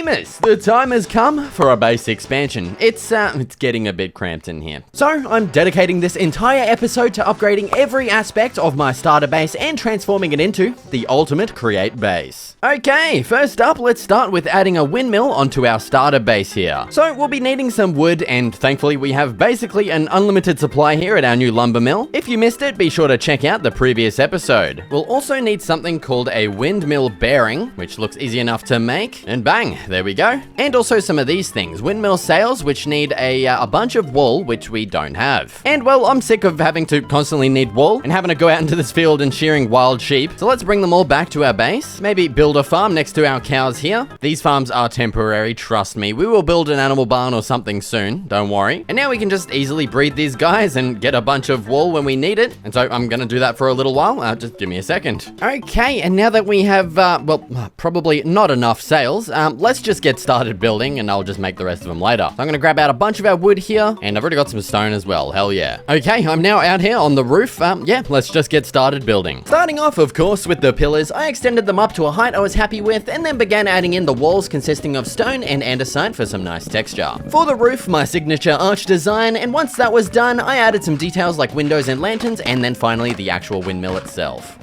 gamers, the time has come for a base expansion. It's getting a bit cramped in here. So I'm dedicating this entire episode to upgrading every aspect of my starter base and transforming it into the ultimate create base. Okay, first up, let's start with adding a windmill onto our starter base here. So we'll be needing some wood, and thankfully we have basically an unlimited supply here at our new lumber mill. If you missed it, be sure to check out the previous episode. We'll also need something called a windmill bearing, which looks easy enough to make, and bang, there we go. And also some of these things, windmill sails, which need a bunch of wool, which we don't have. And well, I'm sick of having to constantly need wool and having to go out into this field and shearing wild sheep. So let's bring them all back to our base. Maybe build a farm next to our cows here. These farms are temporary, trust me. We will build an animal barn or something soon, don't worry. And now we can just easily breed these guys and get a bunch of wool when we need it. And so I'm gonna do that for a little while. Just give me a second. Okay, and now that we have, well, probably not enough sails, let's just get started building and I'll just make the rest of them later. So I'm gonna grab out a bunch of our wood here, and I've already got some stone as well, hell yeah. Okay, I'm now out here on the roof. Yeah, let's just get started building. Starting off, of course, with the pillars, I extended them up to a height I was happy with, and then began adding in the walls consisting of stone and andesite for some nice texture. For the roof, my signature arch design, and once that was done, I added some details like windows and lanterns, and then finally the actual windmill itself.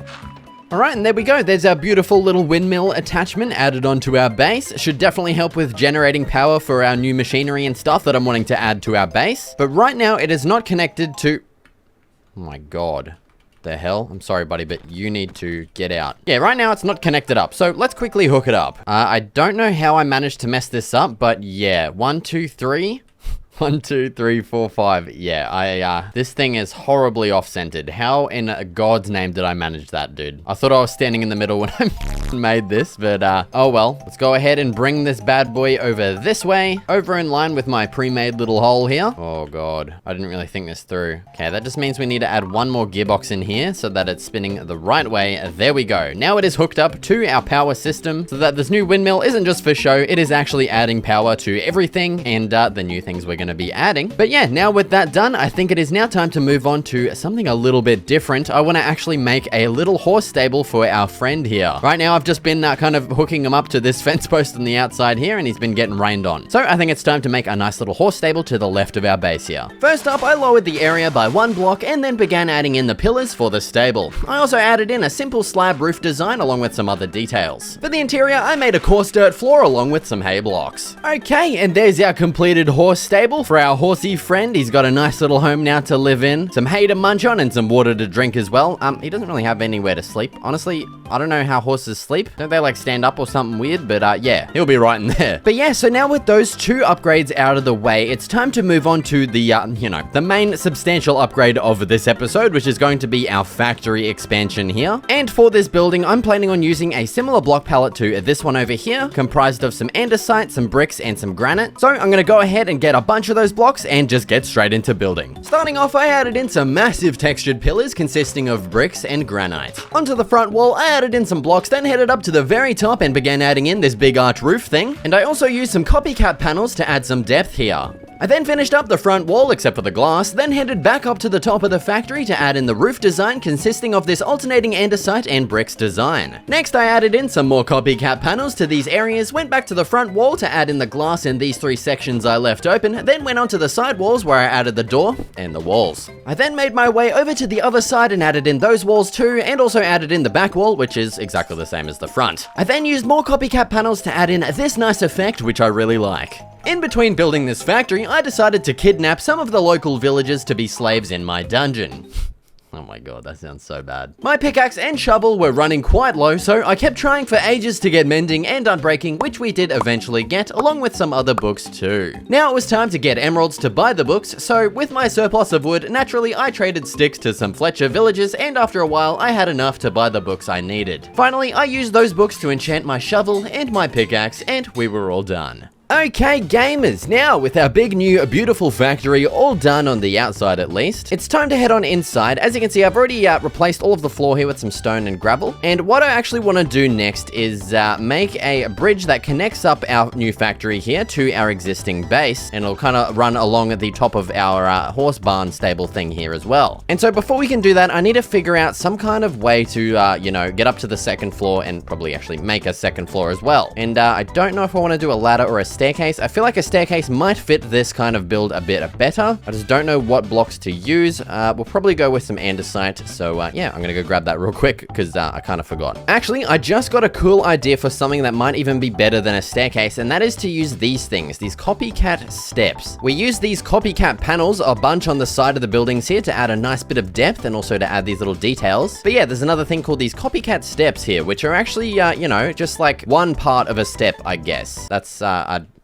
Alright, and there we go. There's our beautiful little windmill attachment added onto our base. Should definitely help with generating power for our new machinery and stuff that I'm wanting to add to our base. But right now, it is not connected to... Oh my god. The hell? I'm sorry, buddy, but you need to get out. Yeah, right now it's not connected up, so let's quickly hook it up. I don't know how I managed to mess this up, but yeah, 1, 2, 3... 1, 2, 3, 4, 5. Yeah, this thing is horribly off-centered. How in God's name did I manage that, dude? I thought I was standing in the middle when I made this, but oh well. Let's go ahead and bring this bad boy over this way, over in line with my pre-made little hole here. Oh God, I didn't really think this through. Okay, that just means we need to add one more gearbox in here so that it's spinning the right way. There we go. Now it is hooked up to our power system so that this new windmill isn't just for show, it is actually adding power to everything and the new things we're going to be adding. But yeah, now with that done, I think it is now time to move on to something a little bit different. I want to actually make a little horse stable for our friend here. Right now, I've just been kind of hooking him up to this fence post on the outside here, and he's been getting rained on. So I think it's time to make a nice little horse stable to the left of our base here. First up, I lowered the area by 1 block and then began adding in the pillars for the stable. I also added in a simple slab roof design along with some other details. For the interior, I made a coarse dirt floor along with some hay blocks. Okay, and there's our completed horse stable for our horsey friend. He's got a nice little home now to live in, some hay to munch on and some water to drink as well. He doesn't really have anywhere to sleep. Honestly, I don't know how horses sleep. Don't they like stand up or something weird? But yeah, he'll be right in there. But yeah, so now with those 2 upgrades out of the way, it's time to move on to the, you know, the main substantial upgrade of this episode, which is going to be our factory expansion here. And for this building, I'm planning on using a similar block palette to this one over here, comprised of some andesite, some bricks, and some granite. So I'm gonna go ahead and get a bunch of those blocks and just get straight into building. Starting off, I added in some massive textured pillars consisting of bricks and granite. Onto the front wall, I added in some blocks, then headed up to the very top and began adding in this big arch roof thing. And I also used some copycat panels to add some depth here. I then finished up the front wall except for the glass, then headed back up to the top of the factory to add in the roof design consisting of this alternating andesite and bricks design. Next, I added in some more copycat panels to these areas, went back to the front wall to add in the glass in these 3 sections I left open, then went on to the side walls where I added the door and the walls. I then made my way over to the other side and added in those walls too, and also added in the back wall, which is exactly the same as the front. I then used more copycat panels to add in this nice effect, which I really like. In between building this factory, I decided to kidnap some of the local villagers to be slaves in my dungeon. Oh my god, that sounds so bad. My pickaxe and shovel were running quite low, so I kept trying for ages to get mending and unbreaking, which we did eventually get, along with some other books too. Now it was time to get emeralds to buy the books, so with my surplus of wood, naturally I traded sticks to some Fletcher villagers, and after a while I had enough to buy the books I needed. Finally, I used those books to enchant my shovel and my pickaxe, and we were all done. Okay, gamers, now with our big new beautiful factory all done on the outside at least, it's time to head on inside. As you can see, I've already replaced all of the floor here with some stone and gravel. And what I actually want to do next is make a bridge that connects up our new factory here to our existing base. And it'll kind of run along at the top of our horse barn stable thing here as well. And so before we can do that, I need to figure out some kind of way to, you know, get up to the second floor and probably actually make a second floor as well. And I don't know if I want to do a ladder or a staircase. I feel like a staircase might fit this kind of build a bit better. I just don't know what blocks to use. We'll probably go with some andesite. So yeah, I'm gonna go grab that real quick because I kind of forgot. Actually, I just got a cool idea for something that might even be better than a staircase, and that is to use these things, these copycat steps. We use these copycat panels a bunch on the side of the buildings here to add a nice bit of depth and also to add these little details. But yeah, there's another thing called these copycat steps here, which are actually, you know, just like one part of a step, I guess. That's,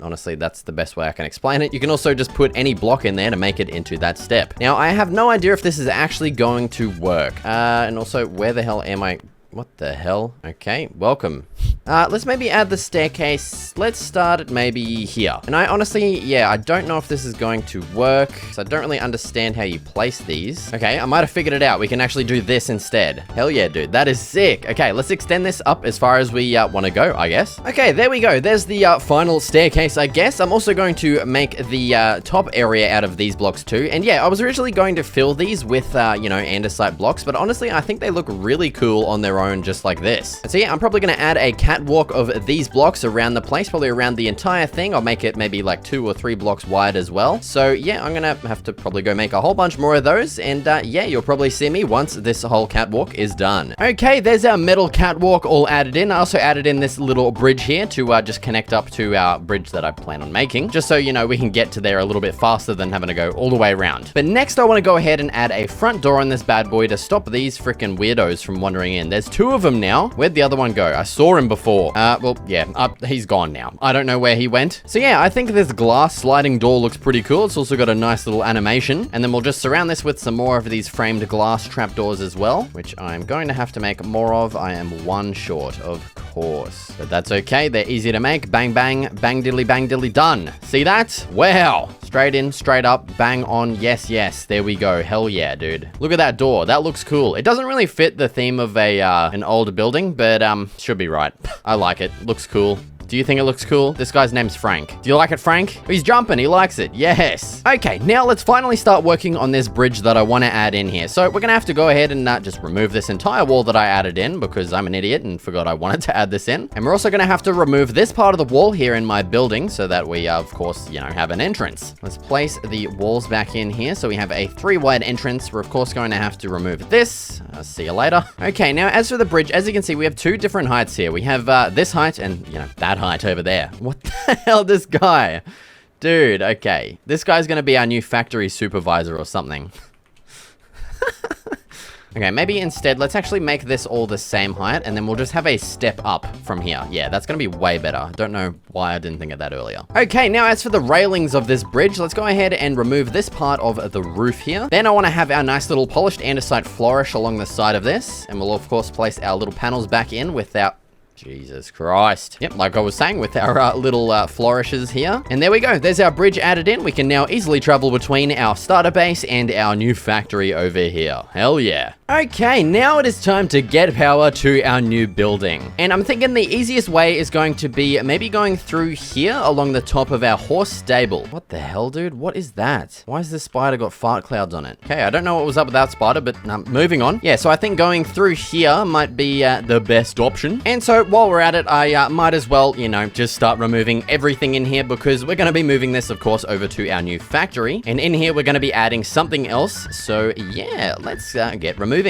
honestly, that's the best way I can explain it. You can also just put any block in there to make it into that step. Now, I have no idea if this is actually going to work. And also, where the hell am I? What the hell? Okay, welcome. Let's maybe add the staircase. Let's start it maybe here. And I honestly, yeah, I don't know if this is going to work, so I don't really understand how you place these. Okay, I might have figured it out. We can actually do this instead. Hell yeah, dude. That is sick. Okay, let's extend this up as far as we want to go, I guess. Okay, there we go. There's the final staircase, I guess. I'm also going to make the top area out of these blocks too. And yeah, I was originally going to fill these with, you know, andesite blocks, but honestly, I think they look really cool on their own just like this. And so yeah, I'm probably going to add a catwalk of these blocks around the place, probably around the entire thing. I'll make it maybe like 2 or 3 blocks wide as well. So yeah, I'm gonna have to probably go make a whole bunch more of those, and yeah, you'll probably see me once this whole catwalk is done. Okay, there's our metal catwalk all added in. I also added in this little bridge here to just connect up to our bridge that I plan on making, just so, you know, we can get to there a little bit faster than having to go all the way around. But next, I want to go ahead and add a front door on this bad boy to stop these freaking weirdos from wandering in. There's 2 of them now. Where'd the other one go? I saw him before. Well, yeah, he's gone now. I don't know where he went. So yeah, I think this glass sliding door looks pretty cool. It's also got a nice little animation. And then we'll just surround this with some more of these framed glass trapdoors as well, which I'm going to have to make more of. I am 1 short, of course. But that's okay. They're easy to make. Bang, bang, bang, diddly, done. See that? Wow. Straight in, straight up, bang on. Yes, yes. There we go. Hell yeah, dude. Look at that door. That looks cool. It doesn't really fit the theme of an older building, but should be right. I like it. Looks cool. Do you think it looks cool? This guy's name's Frank. Do you like it, Frank? He's jumping. He likes it. Yes. Okay, now let's finally start working on this bridge that I want to add in here. So we're going to have to go ahead and just remove this entire wall that I added in because I'm an idiot and forgot I wanted to add this in. And we're also going to have to remove this part of the wall here in my building so that we, of course, you know, have an entrance. Let's place the walls back in here so we have a 3-wide entrance. We're, of course, going to have to remove this. See you later. Okay, now as for the bridge, as you can see, we have 2 different heights here. We have this height and, you know, that height over there. What the hell, this guy? Dude, okay. This guy's gonna be our new factory supervisor or something. Okay, maybe instead, let's actually make this all the same height, and then we'll just have a step up from here. Yeah, that's gonna be way better. I don't know why I didn't think of that earlier. Okay, now as for the railings of this bridge, let's go ahead and remove this part of the roof here. Then I want to have our nice little polished andesite flourish along the side of this, and we'll, of course, place our little panels back in with our... Jesus Christ. Yep, like I was saying, with our little flourishes here. And there we go. There's our bridge added in. We can now easily travel between our starter base and our new factory over here. Hell yeah. Okay, now it is time to get power to our new building. And I'm thinking the easiest way is going to be maybe going through here along the top of our horse stable. What the hell, dude? What is that? Why has this spider got fart clouds on it? Okay, I don't know what was up with that spider, but moving on. Yeah, so I think going through here might be the best option. And so while we're at it, I might as well, you know, just start removing everything in here because we're going to be moving this, of course, over to our new factory. And in here, we're going to be adding something else. So yeah, let's get removing.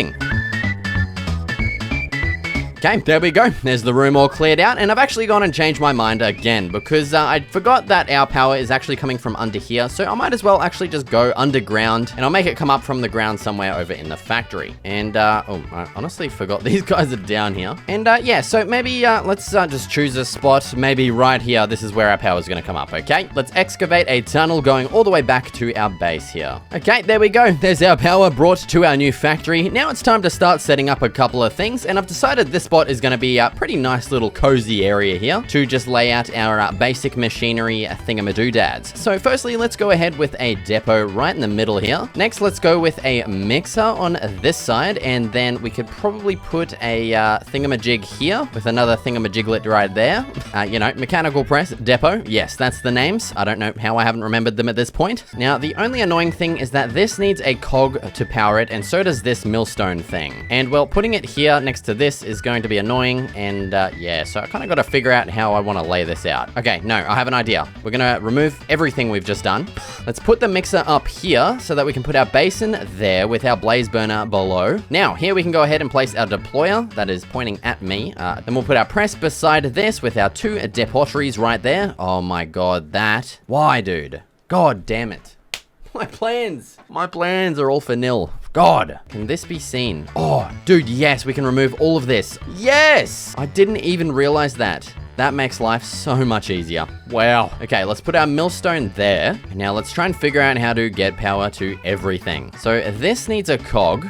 Okay, there we go. There's the room all cleared out, and I've actually gone and changed my mind again because I forgot that our power is actually coming from under here, so I might as well actually just go underground, and I'll make it come up from the ground somewhere over in the factory. And, oh, I honestly forgot these guys are down here. And, yeah, so maybe, let's just choose a spot, maybe right here. This is where our power is going to come up, okay? Let's excavate a tunnel going all the way back to our base here. Okay, there we go. There's our power brought to our new factory. Now it's time to start setting up a couple of things, and I've decided this spot is going to be a pretty nice little cozy area here to just lay out our basic machinery thingamadoodads. So firstly, let's go ahead with a depot right in the middle here. Next, let's go with a mixer on this side, and then we could probably put a thingamajig here with another thingamajiglet right there. You know, mechanical press depot. Yes, that's the names. I don't know how I haven't remembered them at this point. Now, the only annoying thing is that this needs a cog to power it, and so does this millstone thing. And well, putting it here next to this is going to be annoying, and yeah, so I kind of got to figure out how I want to lay this out. Okay, no, I have an idea. We're going to remove everything we've just done. Let's put the mixer up here so that we can put our basin there with our blaze burner below. Now, here we can go ahead and place our deployer that is pointing at me. Then we'll put our press beside this with our two depoteries right there. Oh my god, that. Why, dude? God damn it. My plans are all for nil. God, can this be seen? Oh, dude, yes, we can remove all of this. Yes! I didn't even realize that. That makes life so much easier. Wow. Okay, let's put our millstone there. Now let's try and figure out how to get power to everything. So this needs a cog.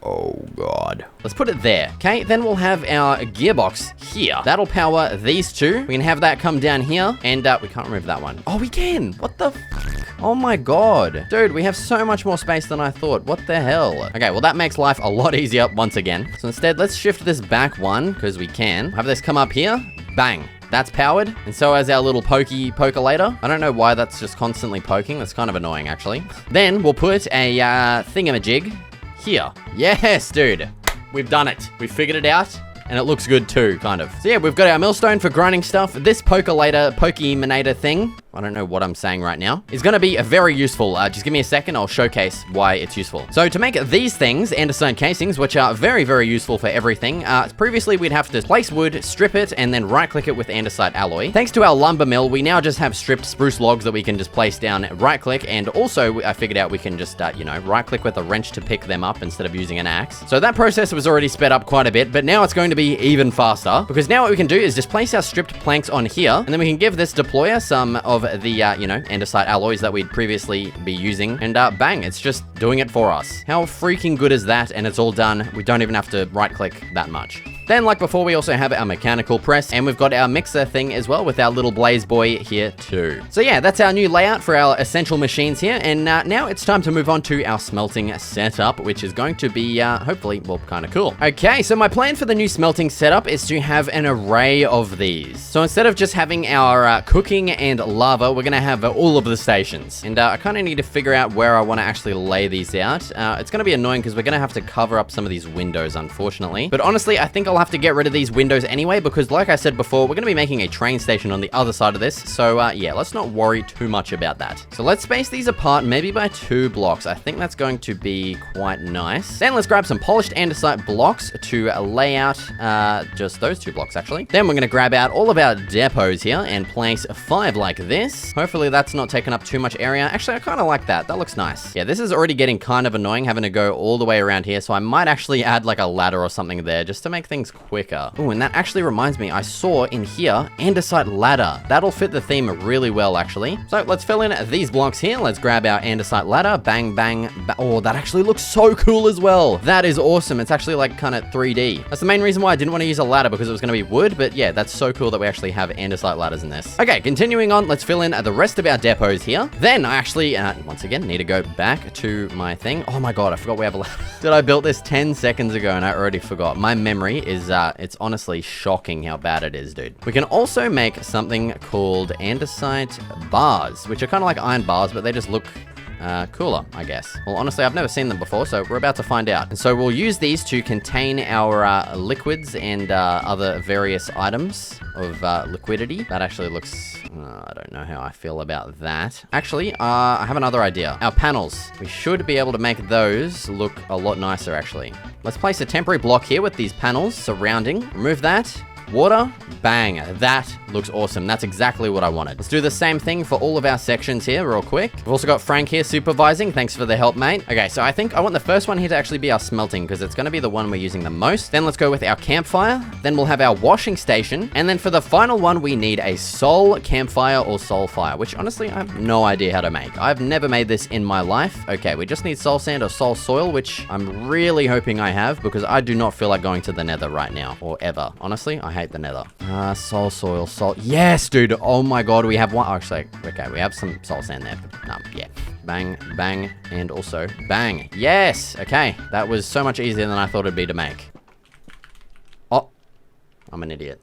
Oh god. Let's put it there. Okay, then we'll have our gearbox here. That'll power these two. We can have that come down here, and we can't remove that one. Oh, we can. What the Oh my god. Dude, we have so much more space than I thought. What the hell? Okay, well that makes life a lot easier once again. So instead, let's shift this back one, because we can. Have this come up here. Bang. That's powered, and so has our little pokelator. I don't know why that's just constantly poking. That's kind of annoying, actually. Then we'll put a thingamajig here. Yes, dude. We've done it. We've figured it out. And it looks good too, kind of. So yeah, we've got our millstone for grinding stuff. This pokemanator thing, I don't know what I'm saying right now, is going to be very useful. Just give me a second, I'll showcase why it's useful. So to make these things, andesite casings, which are very, very useful for everything, previously we'd have to place wood, strip it, and then right-click it with andesite alloy. Thanks to our lumber mill, we now just have stripped spruce logs that we can just place down, right-click, and also I figured out we can just, you know, right-click with a wrench to pick them up instead of using an axe. So that process was already sped up quite a bit, but now it's going to be even faster, because now what we can do is just place our stripped planks on here, and then we can give this deployer some of the, you know, andesite alloys that we'd previously be using, and bang, it's just doing it for us. How freaking good is that? And it's all done. We don't even have to right-click that much. Then, like before, we also have our mechanical press, and we've got our mixer thing as well with our little blaze boy here too. So yeah, that's our new layout for our essential machines here, and now it's time to move on to our smelting setup, which is going to be, hopefully, well, kind of cool. Okay, so my plan for the new smelting setup is to have an array of these. So instead of just having our cooking and lava, we're gonna have all of the stations. And I kind of need to figure out where I want to actually lay these out. It's gonna be annoying because we're gonna have to cover up some of these windows, unfortunately. But honestly, I think I'll have to get rid of these windows anyway, because like I said before, we're going to be making a train station on the other side of this. So yeah, let's not worry too much about that. So let's space these apart maybe by 2 blocks. I think that's going to be quite nice. Then let's grab some polished andesite blocks to lay out just those 2 blocks actually. Then we're going to grab out all of our depots here and place 5 like this. Hopefully that's not taking up too much area. Actually, I kind of like that. That looks nice. Yeah, this is already getting kind of annoying having to go all the way around here. So I might actually add like a ladder or something there just to make things quicker. Oh, and that actually reminds me, I saw in here andesite ladder. That'll fit the theme really well, actually. So let's fill in these blocks here. Let's grab our andesite ladder. Bang, bang. Oh, that actually looks so cool as well. That is awesome. It's actually like kind of 3D. That's the main reason why I didn't want to use a ladder, because it was going to be wood. But yeah, that's so cool that we actually have andesite ladders in this. Okay, continuing on, let's fill in the rest of our depots here. Then I actually, once again, need to go back to my thing. Oh my god, I forgot we have a ladder. Did I build this 10 seconds ago and I already forgot? My memory is, it's honestly shocking how bad it is, dude. We can also make something called andesite bars, which are kind of like iron bars, but they just look cooler, I guess. Well, honestly, I've never seen them before, so we're about to find out. And so we'll use these to contain our liquids and other various items of liquidity. That actually looks... I don't know how I feel about that. Actually, I have another idea. Our panels. We should be able to make those look a lot nicer, actually. Let's place a temporary block here with these panels surrounding. Remove that. water, bang. That looks awesome. That's exactly what I wanted. Let's do the same thing for all of our sections here real quick. We've also got Frank here supervising. Thanks for the help, mate. Okay, so I think I want the first one here to actually be our smelting because it's going to be the one we're using the most. Then let's go with our campfire. Then we'll have our washing station. And then for the final one, we need a soul campfire or soul fire, which honestly, I have no idea how to make. I've never made this in my life. Okay, we just need soul sand or soul soil, which I'm really hoping I have because I do not feel like going to the nether right now or ever. Honestly, I hate the nether. Soul soil, soul. Yes, dude. Oh my God, we have one. Actually, okay, we have some soul sand there. Yeah. Bang, bang, and also bang. Yes. Okay, that was so much easier than I thought it'd be to make. Oh, I'm an idiot.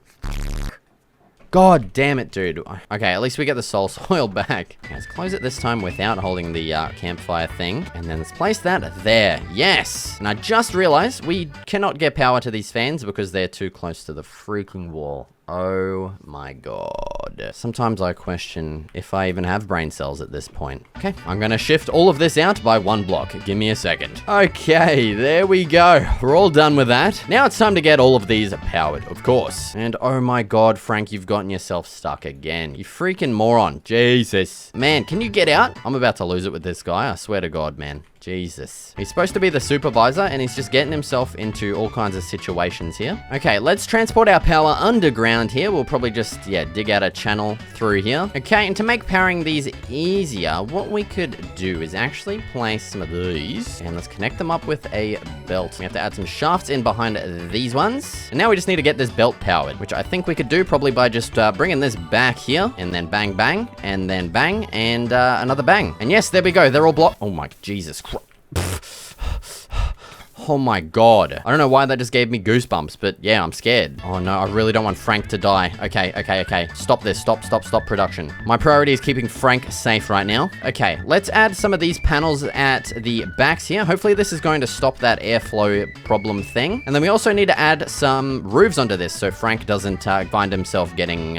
God damn it, dude. Okay, at least we get the soul soil back. Okay, let's close it this time without holding the campfire thing. And then let's place that there. Yes! And I just realized we cannot get power to these fans because they're too close to the freaking wall. Oh my God. Sometimes I question if I even have brain cells at this point. Okay, I'm gonna shift all of this out by 1 block. Give me a second. Okay, there we go. We're all done with that. Now it's time to get all of these powered, of course. And oh my God, Frank, you've gotten yourself stuck again. You freaking moron. Jesus. Man, can you get out? I'm about to lose it with this guy. I swear to God, man. Jesus. He's supposed to be the supervisor and he's just getting himself into all kinds of situations here. Okay, let's transport our power underground here. We'll probably just, dig out a channel through here. Okay, and to make powering these easier, what we could do is actually place some of these and let's connect them up with a belt. We have to add some shafts in behind these ones. And now we just need to get this belt powered, which I think we could do probably by just bringing this back here and then bang, bang, and then bang, and another bang. And yes, there we go. They're all blocked. Oh my Jesus Christ. Oh my God. I don't know why that just gave me goosebumps, but yeah, I'm scared. Oh no, I really don't want Frank to die. Okay. Stop this. Stop production. My priority is keeping Frank safe right now. Okay, let's add some of these panels at the backs here. Hopefully this is going to stop that airflow problem thing. And then we also need to add some roofs onto this so Frank doesn't find himself getting,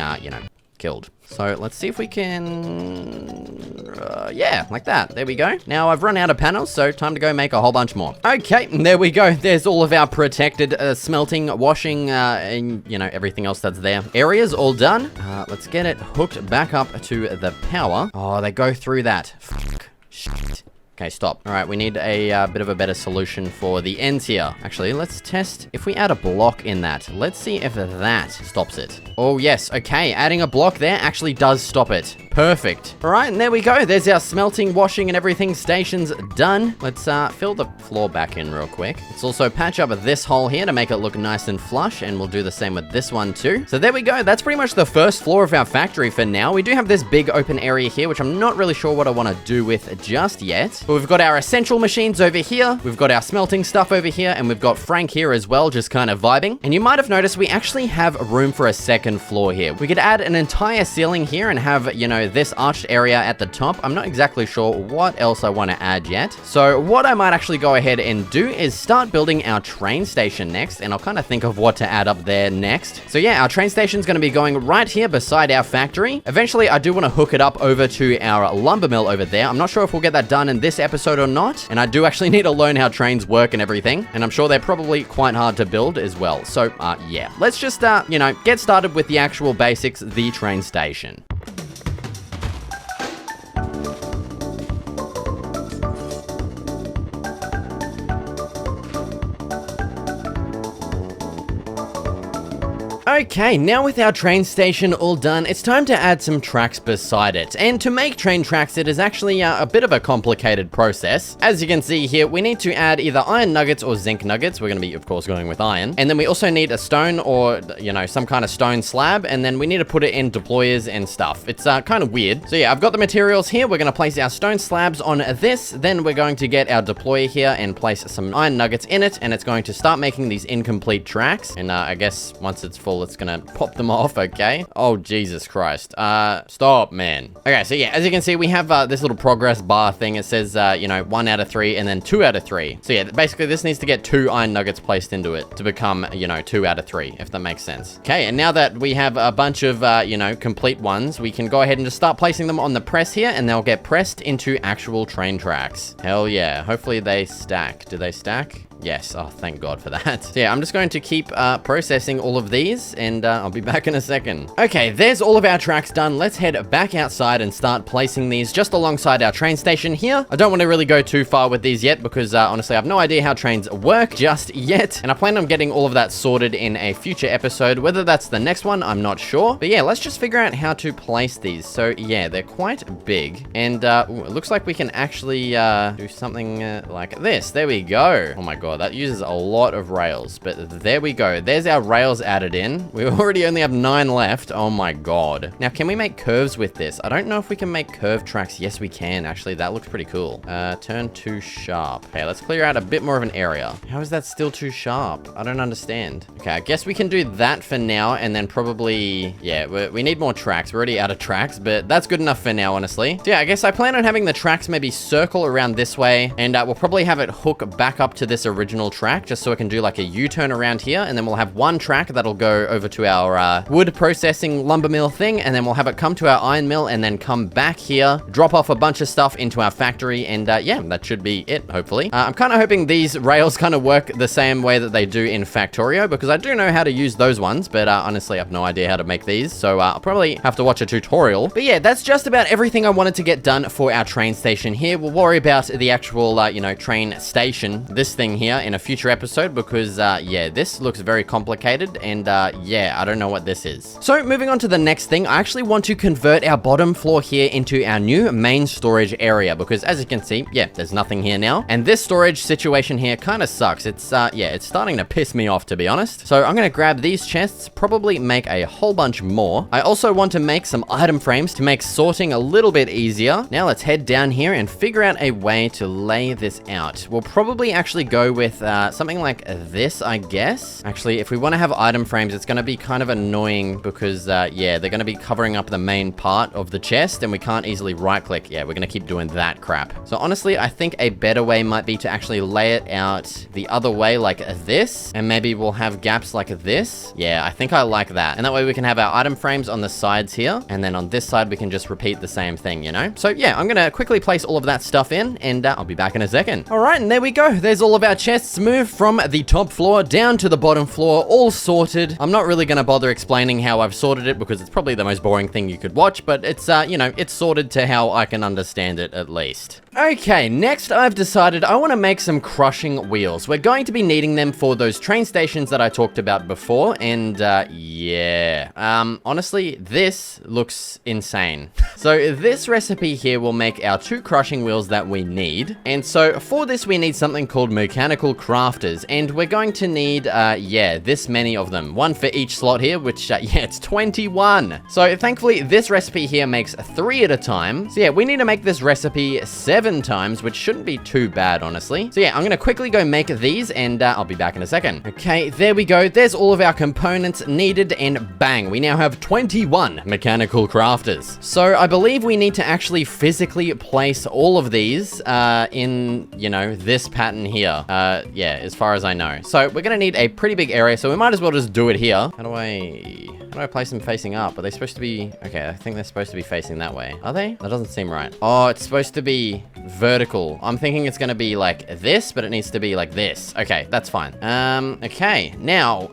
killed. So let's see if we can, yeah, like that. There we go. Now I've run out of panels, so time to go make a whole bunch more. Okay, there we go. There's all of our protected smelting, washing, and everything else that's there. Areas all done. Let's get it hooked back up to the power. Oh, they go through that. Fuck. Shit. Okay, stop. All right, we need a bit of a better solution for the ends here. Actually, let's test if we add a block in that. Let's see if that stops it. Oh, yes. Okay, adding a block there actually does stop it. Perfect. All right, and there we go. There's our smelting, washing, and everything stations done. Let's fill the floor back in real quick. Let's also patch up this hole here to make it look nice and flush, and we'll do the same with this one too. So there we go. That's pretty much the first floor of our factory for now. We do have this big open area here, which I'm not really sure what I want to do with just yet. But we've got our essential machines over here. We've got our smelting stuff over here, and we've got Frank here as well, just kind of vibing. And you might have noticed we actually have room for a second floor here. We could add an entire ceiling here and have, this arched area at the top. I'm not exactly sure what else I want to add yet. So what I might actually go ahead and do is start building our train station next, and I'll kind of think of what to add up there next. So yeah, our train station is going to be going right here beside our factory. Eventually, I do want to hook it up over to our lumber mill over there. I'm not sure if we'll get that done in this episode or not, and I do actually need to learn how trains work and everything, and I'm sure they're probably quite hard to build as well. So yeah, let's just get started with the actual basics, the train station. Okay, now with our train station all done, it's time to add some tracks beside it. And to make train tracks, it is actually a bit of a complicated process. As you can see here, we need to add either iron nuggets or zinc nuggets. We're going to be, of course, going with iron. And then we also need a stone or, some kind of stone slab. And then we need to put it in deployers and stuff. It's kind of weird. So yeah, I've got the materials here. We're going to place our stone slabs on this. Then we're going to get our deployer here and place some iron nuggets in it. And it's going to start making these incomplete tracks. And I guess once it's full, it's gonna pop them off, okay? Oh, Jesus Christ. Stop, man. Okay, so yeah, as you can see, we have this little progress bar thing. It says, 1 out of 3 and then 2 out of 3. So yeah, basically this needs to get 2 iron nuggets placed into it to become, 2 out of 3, if that makes sense. Okay, and now that we have a bunch of, complete ones, we can go ahead and just start placing them on the press here, and they'll get pressed into actual train tracks. Hell yeah. Hopefully they stack. Do they stack? Yes. Oh, thank God for that. So yeah, I'm just going to keep processing all of these, and I'll be back in a second. Okay, there's all of our tracks done. Let's head back outside and start placing these just alongside our train station here. I don't want to really go too far with these yet because honestly, I have no idea how trains work just yet. And I plan on getting all of that sorted in a future episode. Whether that's the next one, I'm not sure. But yeah, let's just figure out how to place these. So yeah, they're quite big. And ooh, it looks like we can actually do something like this. There we go. Oh my God, that uses a lot of rails. But there we go. There's our rails added in. We already only have 9 left. Oh my God. Now, can we make curves with this? I don't know if we can make curved tracks. Yes, we can. Actually, that looks pretty cool. Turn too sharp. Okay, let's clear out a bit more of an area. How is that still too sharp? I don't understand. Okay, I guess we can do that for now, and then probably, yeah, we need more tracks. We're already out of tracks, but that's good enough for now, honestly. So yeah, I guess I plan on having the tracks maybe circle around this way, and we'll probably have it hook back up to this original track, just so it can do like a U-turn around here, and then we'll have one track that'll go over to our wood processing lumber mill thing, and then we'll have it come to our iron mill, and then come back here, drop off a bunch of stuff into our factory, and yeah, that should be it, hopefully. I'm kind of hoping these rails kind of work the same way that they do in Factorio, because I do know how to use those ones, but honestly, I have no idea how to make these, so I'll probably have to watch a tutorial. But yeah, that's just about everything I wanted to get done for our train station here. We'll worry about the actual, you know, train station, this thing here, in a future episode, because yeah, this looks very complicated, and yeah, I don't know what this is. So moving on to the next thing, I actually want to convert our bottom floor here into our new main storage area, because as you can see, yeah, there's nothing here now, and this storage situation here kind of sucks. It's yeah, it's starting to piss me off, to be honest. So I'm gonna grab these chests, probably make a whole bunch more. I also want to make some item frames to make sorting a little bit easier. Now let's head down here and figure out a way to lay this out. We'll probably actually go with something like this, I guess. Actually, if we want to have item frames, it's going to be kind of annoying because yeah, they're going to be covering up the main part of the chest, and we can't easily right click. Yeah, we're going to keep doing that crap. So honestly, I think a better way might be to actually lay it out the other way like this, and maybe we'll have gaps like this. Yeah, I think I like that. And that way we can have our item frames on the sides here, and then on this side we can just repeat the same thing, you know? So yeah, I'm gonna quickly place all of that stuff in, and I'll be back in a second. All right, and there we go. There's all of our chests moved from the top floor down to the bottom floor, all sorted. I'm not really gonna bother explaining how I've sorted it because it's probably the most boring thing you could watch, but it's, you know, it's sorted to how I can understand it at least. Okay, next I've decided I want to make some crushing wheels. We're going to be needing them for those train stations that I talked about before, and yeah. Honestly, this looks insane. So this recipe here will make our 2 crushing wheels that we need, and so for this we need something called mechanical crafters, and we're going to need, yeah, this many of them. 1 for each slot here, which, yeah, it's 21. So thankfully, this recipe here makes 3 at a time. So yeah, we need to make this recipe 7 times, which shouldn't be too bad, honestly. So yeah, I'm gonna quickly go make these, and I'll be back in a second. Okay, there we go. There's all of our components needed, and bang, we now have 21 mechanical crafters. So I believe we need to actually physically place all of these in, you know, this pattern here. Yeah, as far as I know. So we're gonna need a pretty big area, so we might as well just do it here. How do I place them facing up? Are they supposed to be... Okay, I think they're supposed to be facing that way. Are they? That doesn't seem right. Oh, it's supposed to be vertical. I'm thinking it's gonna be like this, but it needs to be like this. Okay, that's fine. Okay, now,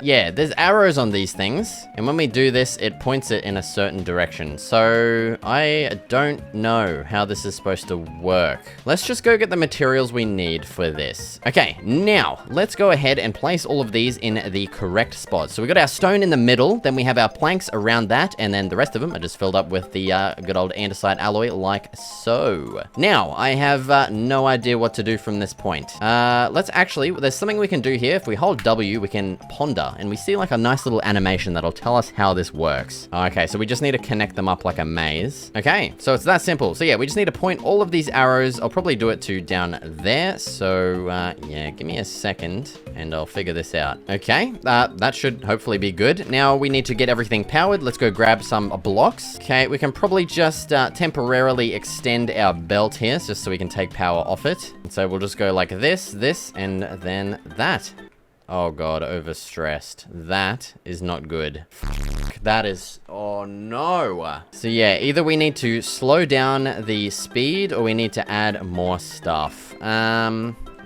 yeah, there's arrows on these things, and when we do this, it points it in a certain direction. So I don't know how this is supposed to work. Let's just go get the materials we need for this. Okay, now let's go ahead and place all of these in the correct spots. So we got our stone in the middle, then we have our planks around that, and then the rest of them are just filled up with the good old andesite alloy like so. Now, I have no idea what to do from this point. Let's actually, there's something we can do here. If we hold W, we can ponder, and we see like a nice little animation that'll tell us how this works. Okay, so we just need to connect them up like a maze. Okay, so it's that simple. So yeah, we just need to point all of these arrows. I'll probably do it to down there. So yeah, give me a second, and I'll figure this out. Okay, that should hopefully be good. Now we need to get everything powered. Let's go grab some blocks. Okay, we can probably just temporarily extend our belt here just so we can take power off it. And so we'll just go like this, and then that. Oh god, overstressed. That is not good. That is... oh no. So yeah, either we need to slow down the speed or we need to add more stuff.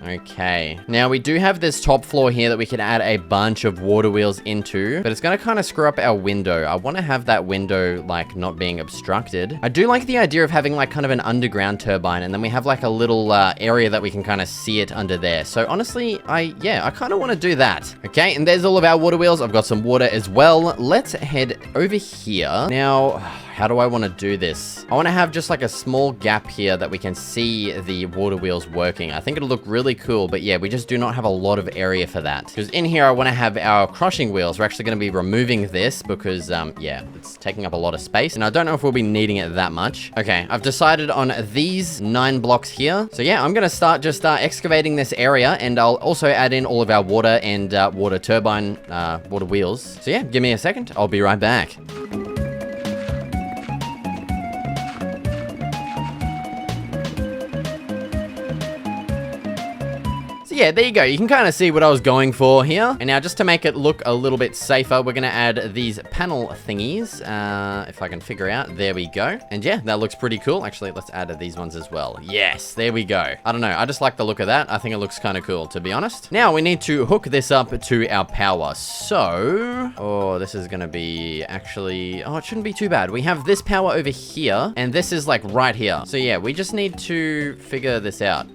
Okay. Now, we do have this top floor here that we can add a bunch of water wheels into, but it's going to kind of screw up our window. I want to have that window, like, not being obstructed. I do like the idea of having, like, kind of an underground turbine, and then we have, like, a little area that we can kind of see it under there. So, honestly, I kind of want to do that. Okay, and there's all of our water wheels. I've got some water as well. Let's head over here. Now, how do I want to do this? I want to have just like a small gap here that we can see the water wheels working. I think it'll look really cool, but yeah, we just do not have a lot of area for that. Because in here, I want to have our crushing wheels. We're actually going to be removing this because, yeah, it's taking up a lot of space. And I don't know if we'll be needing it that much. Okay, I've decided on these 9 blocks here. So yeah, I'm going to start just excavating this area, and I'll also add in all of our water and water turbine, water wheels. So yeah, give me a second. I'll be right back. Yeah, there you go. You can kind of see what I was going for here. And now just to make it look a little bit safer, we're going to add these panel thingies. If I can figure out. There we go. And yeah, that looks pretty cool. Actually, let's add these ones as well. Yes, there we go. I don't know. I just like the look of that. I think it looks kind of cool, to be honest. Now we need to hook this up to our power. So, oh, this is going to be actually, oh, it shouldn't be too bad. We have this power over here, and this is like right here. So yeah, we just need to figure this out.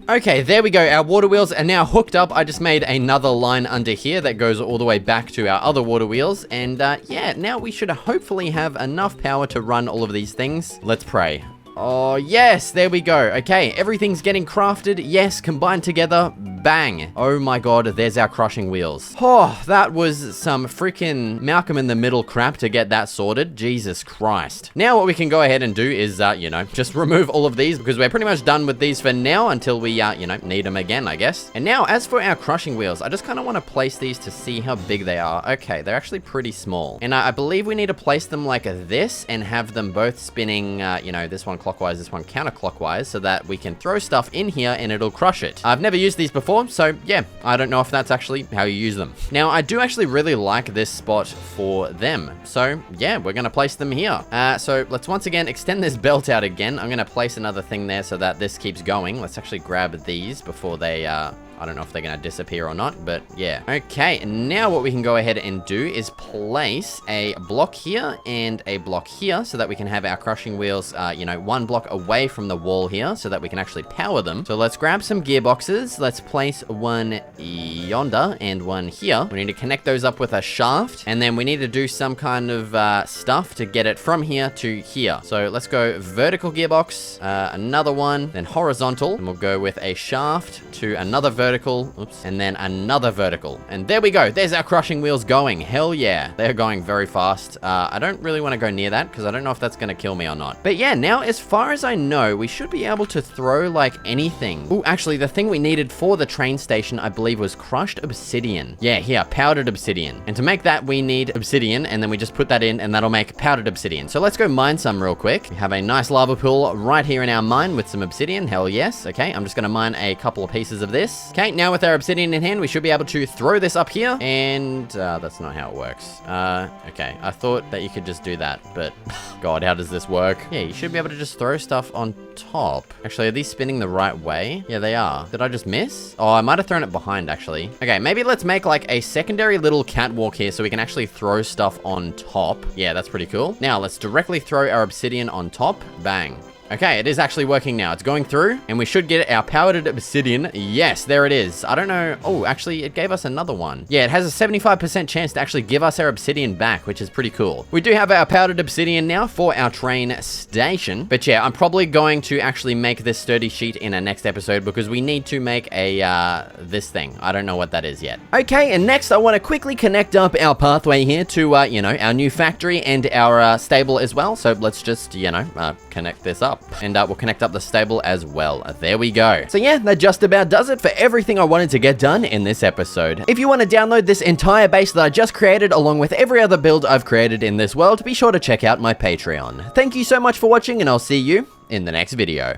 Okay, there we go. Our water wheels are now hooked up. I just made another line under here that goes all the way back to our other water wheels. And yeah, now we should hopefully have enough power to run all of these things. Let's pray. Oh, yes, there we go. Okay, everything's getting crafted. Yes, combined together. Bang. Oh my god, there's our crushing wheels. Oh, that was some freaking Malcolm in the Middle crap to get that sorted. Jesus Christ. Now what we can go ahead and do is, you know, just remove all of these because we're pretty much done with these for now until we, you know, need them again, I guess. And now, as for our crushing wheels, I just kind of want to place these to see how big they are. Okay, they're actually pretty small. And I believe we need to place them like this and have them both spinning, you know, this one clockwise, this one counterclockwise, so that we can throw stuff in here and it'll crush it. I've never used these before, so yeah, I don't know if that's actually how you use them. Now, I do actually really like this spot for them. So yeah, we're gonna place them here. So let's once again extend this belt out again. I'm gonna place another thing there so that this keeps going. Let's actually grab these before they, I don't know if they're going to disappear or not, but yeah. Okay, now what we can go ahead and do is place a block here and a block here so that we can have our crushing wheels, you know, one block away from the wall here so that we can actually power them. So let's grab some gearboxes. Let's place one yonder and one here. We need to connect those up with a shaft, and then we need to do some kind of stuff to get it from here to here. So let's go vertical gearbox, another one, then horizontal, and we'll go with a shaft to another vertical, oops, and then another vertical. And there we go. There's our crushing wheels going. Hell yeah. They're going very fast. I don't really want to go near that because I don't know if that's going to kill me or not. But yeah, now as far as I know, we should be able to throw like anything. Oh, actually, the thing we needed for the train station, I believe, was crushed obsidian. Yeah, here, powdered obsidian. And to make that, we need obsidian, and then we just put that in, and that'll make powdered obsidian. So let's go mine some real quick. We have a nice lava pool right here in our mine with some obsidian. Hell yes. Okay, I'm just going to mine a couple of pieces of this. Okay, now with our obsidian in hand, we should be able to throw this up here, and that's not how it works. Okay, I thought that you could just do that, but God, how does this work? Yeah, you should be able to just throw stuff on top. Actually, are these spinning the right way? Yeah, they are. Did I just miss? Oh, I might have thrown it behind, actually. Okay, maybe let's make like a secondary little catwalk here so we can actually throw stuff on top. Yeah, that's pretty cool. Now, let's directly throw our obsidian on top. Bang. Okay, it is actually working now. It's going through, and we should get our powdered obsidian. Yes, there it is. I don't know. Oh, actually, it gave us another one. Yeah, it has a 75% chance to actually give us our obsidian back, which is pretty cool. We do have our powdered obsidian now for our train station. But yeah, I'm probably going to actually make this sturdy sheet in our next episode because we need to make a, this thing. I don't know what that is yet. Okay, and next I want to quickly connect up our pathway here to, you know, our new factory and our stable as well. So let's just, you know, connect this up. And we'll connect up the stable as well. There we go. So yeah, that just about does it for everything I wanted to get done in this episode. If you want to download this entire base that I just created along with every other build I've created in this world, be sure to check out my Patreon. Thank you so much for watching, and I'll see you in the next video.